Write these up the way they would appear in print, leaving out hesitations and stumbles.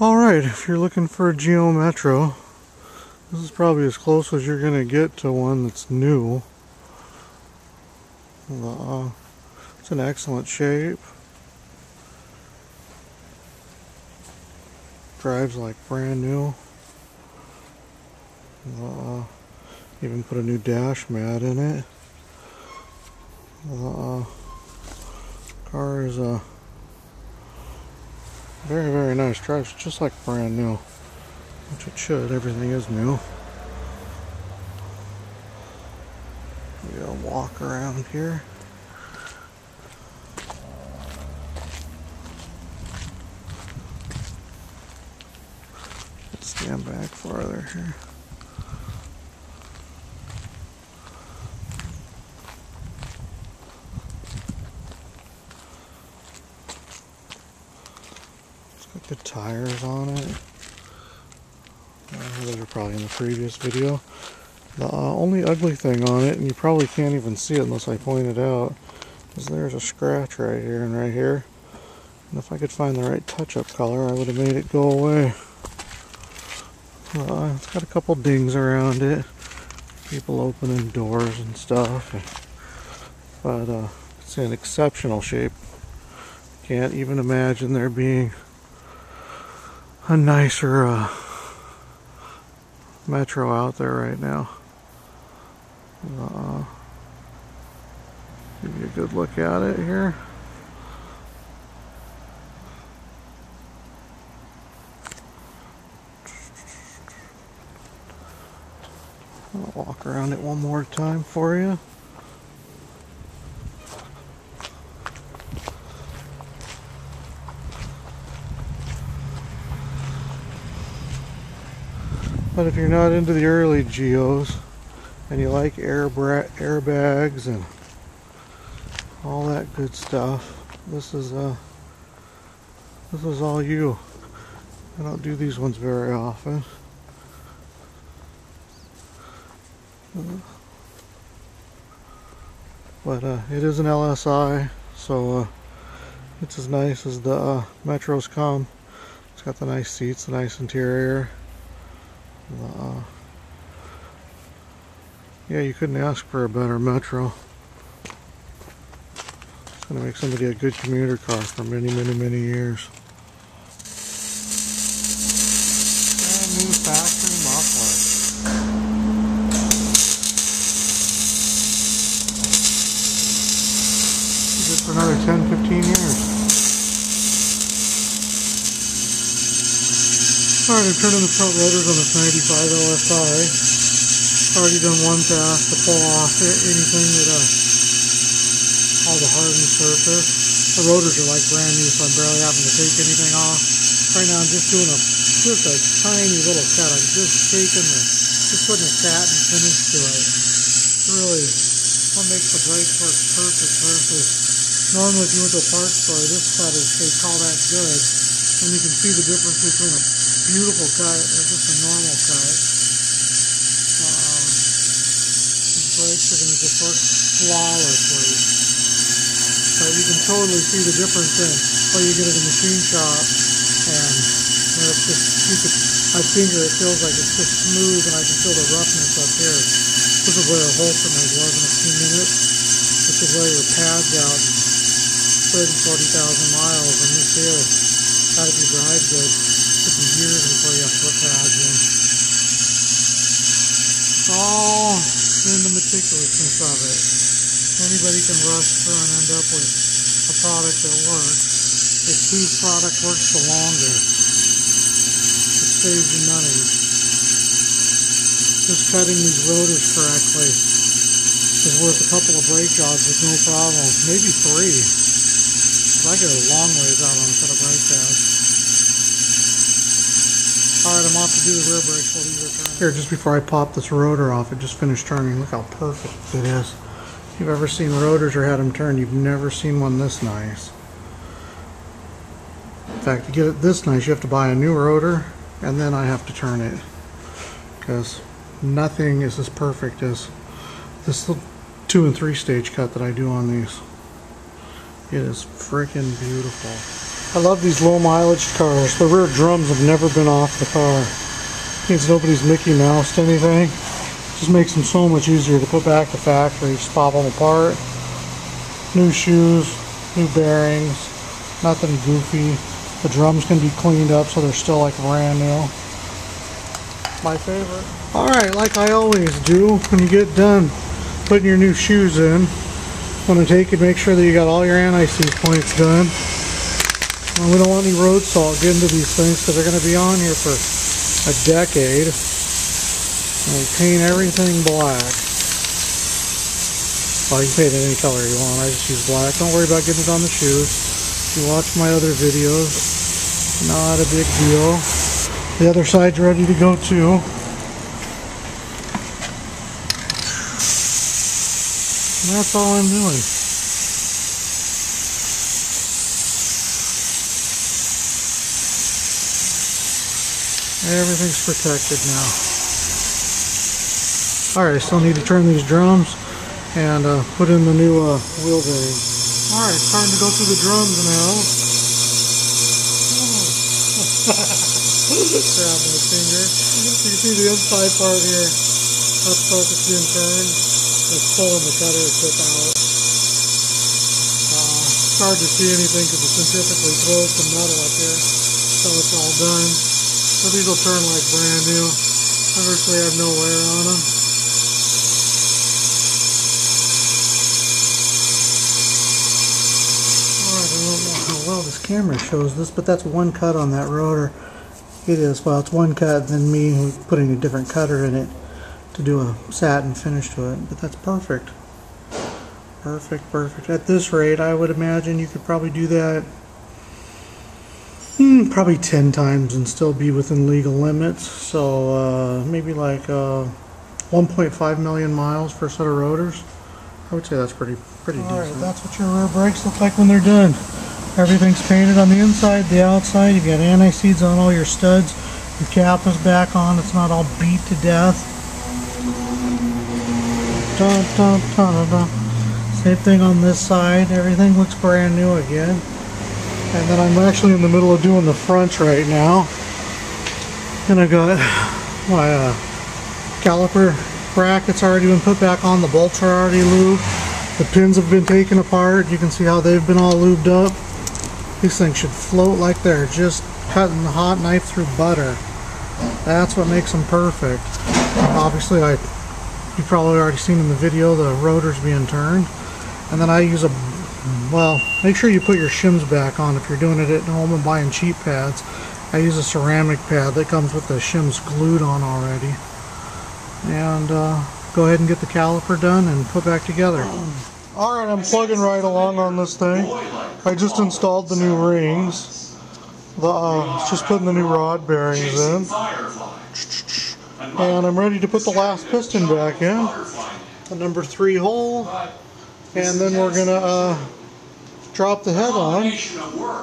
Alright, if you're looking for a Geo Metro, this is probably as close as you're going to get to one that's new. It's in excellent shape. Drives like brand new. Even put a new dash mat in it. Car is very, very nice. Drives just like brand new, which it should. Everything is new. We gotta walk around here. Let's stand back farther here. Good tires on it. Those are probably in the previous video. The only ugly thing on it, and you probably can't even see it unless I point it out, is there's a scratch right here and right here. And if I could find the right touch-up color, I would have made it go away. It's got a couple dings around it. People opening doors and stuff. But it's in exceptional shape. Can't even imagine there being a nicer Metro out there right now. Give you a good look at it here. I'll walk around it one more time for you. But if you're not into the early Geos and you like airbags and all that good stuff, this is all you. I don't do these ones very often. But it is an LSI, so it's as nice as the Metros come. It's got the nice seats, the nice interior. Yeah, you couldn't ask for a better Metro. It's going to make somebody a good commuter car for many, many, many years. Brand new factory muffler. Good for another 10-15 years. Alright, I'm turning the front rotors on this 95 LSI. Already done one pass to pull off anything that all the hardened surface. The rotors are like brand new, so I'm barely having to take anything off. Right now I'm just doing just a tiny little cut. I'm just putting a satin finish to it. Really, what makes the brakes work perfect versus normally if you went to a parts store, this cut is, they call that good. And you can see the difference between a beautiful cut and just a normal cut. These brakes are going to just work flawlessly. But you can totally see the difference in what you get at a machine shop. And it's just, I finger it feels like it's just smooth and I can feel the roughness up here. This is where a Holster was in a few minutes. This is where your pads out 30,000-40,000 miles, and this here, if you drive good, it took you years before you have to put pads in. It's all in the meticulousness of it. Anybody can rush through and end up with a product that works. If whose product works the longest, it saves you money. Just cutting these rotors correctly is worth a couple of brake jobs with no problem. Maybe 3. I get a long ways out on a set of brake pads. Alright, I'm off to do the rear brakes while these are turning. Here, just before I pop this rotor off, it just finished turning. Look how perfect it is. If you've ever seen rotors or had them turn, you've never seen one this nice. In fact, to get it this nice, you have to buy a new rotor, and then I have to turn it. Because nothing is as perfect as this little 2- and 3-stage cut that I do on these. It is freaking beautiful. I love these low mileage cars. The rear drums have never been off the car. Means nobody's Mickey Moused anything. Just makes them so much easier to put back to factory. Just pop them apart. New shoes, new bearings, nothing goofy. The drums can be cleaned up so they're still like brand new. My favorite. Alright, like I always do, when you get done putting your new shoes in, when I take it, make sure that you got all your anti-seize points done. And we don't want any road salt getting to these things because they're going to be on here for a decade. And we paint everything black. Well, you can paint it any color you want. I just use black. Don't worry about getting it on the shoes. If you watch my other videos, not a big deal. The other side's ready to go too. And that's all I'm doing. Everything's protected now. Alright, I still need to turn these drums and put in the new wheel bearing. Alright, it's starting to go through the drums now. Grabbing the finger. You can see the inside part here. That's part that's being turned. It's pulling the cutter tip out. It's hard to see anything because it centrifugally throws some metal up here. So it's all done. So these will turn like brand new. I virtually have no wear on them. Alright, I don't know how well this camera shows this, but that's one cut on that rotor. It is, well, it's one cut, then me putting a different cutter in it to do a satin finish to it, but that's perfect. Perfect, perfect. At this rate, I would imagine you could probably do that probably 10 times and still be within legal limits. So maybe like 1.5 million miles for a set of rotors. I would say that's pretty decent. Alright, that's what your rear brakes look like when they're done. Everything's painted on the inside, the outside. You've got anti-seize on all your studs. Your cap is back on. It's not all beat to death. Dun, dun, dun, dun. Same thing on this side. Everything looks brand new again. And then I'm actually in the middle of doing the fronts right now. And I've got my caliper brackets already been put back on. The bolts are already lubed. The pins have been taken apart. You can see how they've been all lubed up. These things should float like they're just cutting the hot knife through butter. That's what makes them perfect. Obviously, you've probably already seen in the video the rotors being turned. And then I use a, well, make sure you put your shims back on if you're doing it at home and buying cheap pads. I use a ceramic pad that comes with the shims glued on already. And go ahead and get the caliper done and put back together. Alright, I'm plugging right along on this thing. I just installed the new rings. Just putting the new rod bearings in. And I'm ready to put the last piston back in. The number 3 hole. And then we're going to drop the head on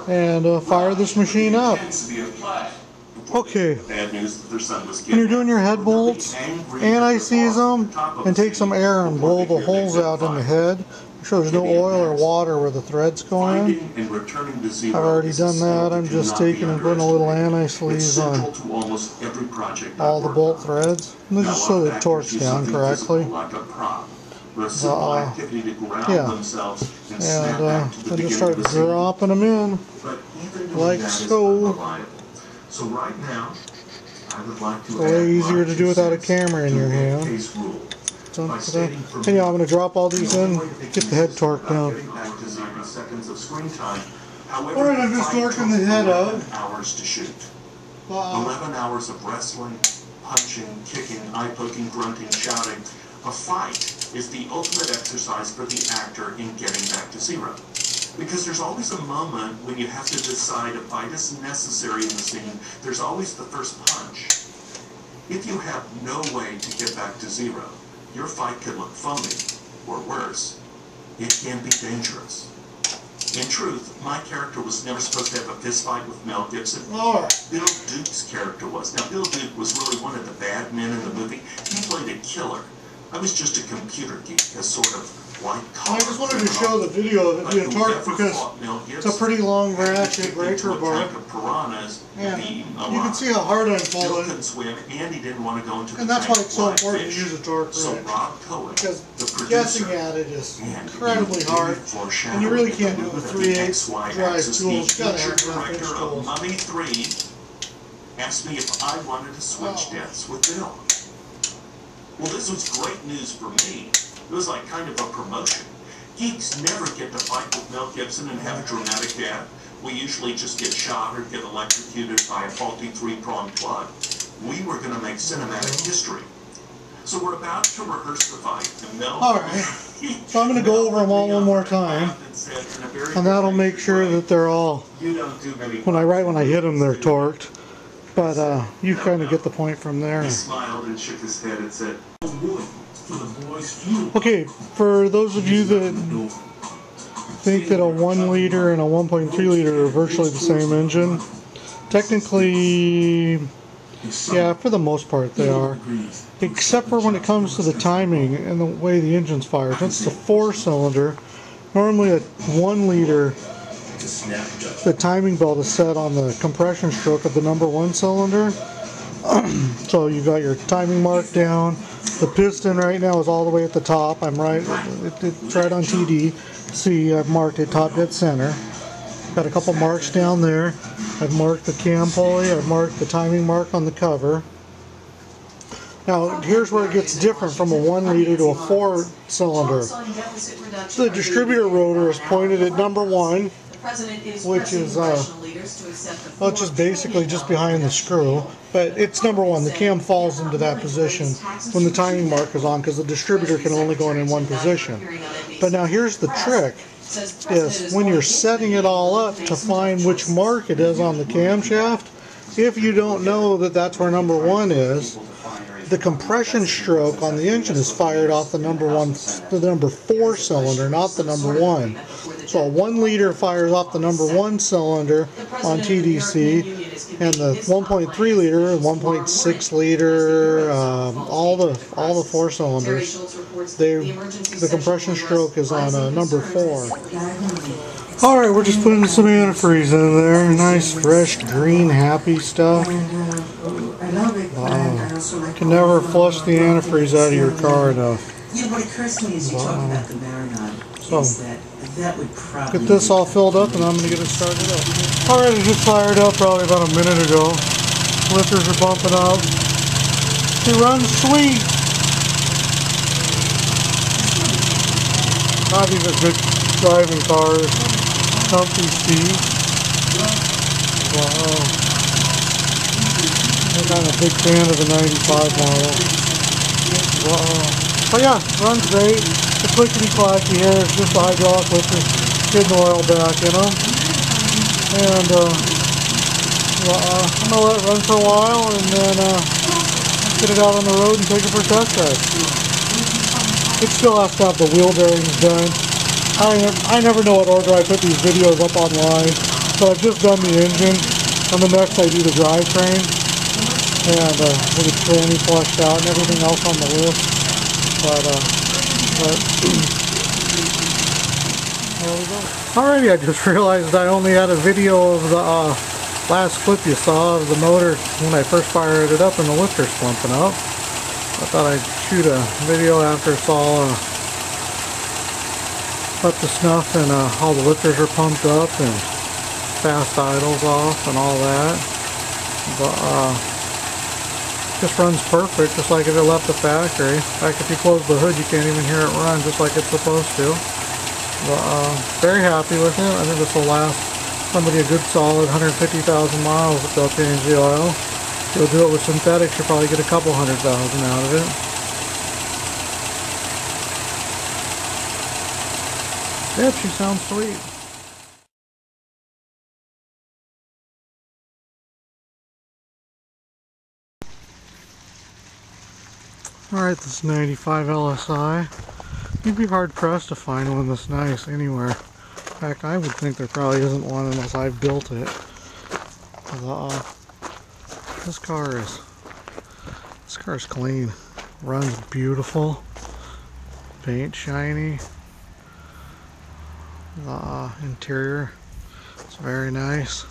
and fire this machine up. Okay, when you're doing your head bolts, anti-seize them and take some air and blow the holes out in the head. Make sure there's no oil or water where the threads go in. I've already done that. I'm just taking and putting a little anti-seize on all the bolt threads. And just so the torque's down correctly. Yeah, and then just start dropping them in like so. So right now, I would like to it's way easier to do without a camera in your hand. And yeah, I'm going to drop all these in, get the head torqued down. Alright, I'm just torquing the head out. Hours to shoot. 11 hours of wrestling, punching, kicking, eye-poking, grunting, shouting. A fight is the ultimate exercise for the actor in getting back to zero. Because there's always a moment when you have to decide a fight is necessary in the scene. There's always the first punch. If you have no way to get back to zero, your fight can look phony, or worse, it can be dangerous. In truth, my character was never supposed to have a fist fight with Mel Gibson. Bill Duke's character was. Now, Bill Duke was really one of the bad men in the movie. He played a killer. I was just a computer geek, a sort of white collar. I just wanted to show the video of it being torqued because it's a pretty long ratchet breaker bar. And you can see how hard I'm pulling. And that's why it's so important to use a torque wrench. Because guessing at it is incredibly hard. And you really can't do it with 3/8 drive tools. You gotta have rough-inch tools. Mummy 3 asked me if I wanted to switch deaths with Bill. Well, this was great news for me. It was like kind of a promotion. Geeks never get to fight with Mel Gibson and have a dramatic death. We usually just get shot or get electrocuted by a faulty 3-prong plug. We were going to make cinematic history. So we're about to rehearse the fight. And Mel... Alright, so I'm going to go over them all one more time. And that'll make sure that they're all... When I hit them, they're torqued. But you kind of get the point from there. He smiled and shook his head and said, okay, for those of you that think that a 1 liter and a 1.3 liter are virtually the same engine, technically, yeah, for the most part they are. Except for when it comes to the timing and the way the engine's fired. Since it's a 4-cylinder, normally a 1 liter, the timing belt is set on the compression stroke of the number 1 cylinder. So you got your timing mark down. The piston right now is all the way at the top. I'm right, it's right on TD. See, I've marked it top dead center. Got a couple marks down there. I've marked the cam pulley. I've marked the timing mark on the cover. Now, here's where it gets different from a 1 liter to a 4-cylinder. The distributor rotor is pointed at number 1, which is well, it's just basically just behind the screw, but it's number 1. The cam falls into that position when the timing mark is on, because the distributor can only go in one position. But now here's the trick, is when you're setting it all up to find which mark it is on the camshaft, if you don't know that that's where number 1 is, the compression stroke on the engine is fired off the number 4 cylinder, not the number 1. So a 1 liter fires off the number 1 cylinder on TDC, and the 1.3 liter and 1.6 liter, all the 4 cylinders, the compression stroke is on number 4. Alright, we're just putting some antifreeze in there. Nice, fresh, green, happy stuff. You can never flush the antifreeze out of your car enough. What occurs to me as you talk about the Marinade is that would probably get this all filled up, and I'm going to get it started up. Alright, it just fired up probably about a minute ago. Lifters are bumping up. It runs sweet. God, these are good driving cars. Comfy seat. Wow. I'm a big fan of the 95 model. Wow. But yeah, runs great. The clickety-clacky here is just the hydraulic lifter getting the oil back in them. And I'm going to let it run for a while and then get it out on the road and take it for a test drive. It still has to have the wheel bearings done. I never know what order I put these videos up online. So I've just done the engine, and the next I do the drivetrain. And with the tranny flushed out and everything else on the list. But there we go. Alrighty, I just realized I only had a video of the last clip you saw of the motor when I first fired it up and the lifter's plumping up. I thought I'd shoot a video after it's all up to snuff and all the lifters are pumped up and fast idles off and all that. But just runs perfect, just like if it left the factory. In fact, if you close the hood, you can't even hear it run, just like it's supposed to. But very happy with it. I think this will last somebody a good solid 150,000 miles without changing the oil. If you'll do it with synthetics, you'll probably get a couple 100,000 out of it. Yep, she sounds sweet. Alright, this 95 LSI. You'd be hard pressed to find one this nice anywhere. In fact, I would think there probably isn't one unless I've built it. This car is clean. Runs beautiful. paint shiny. The interior is very nice.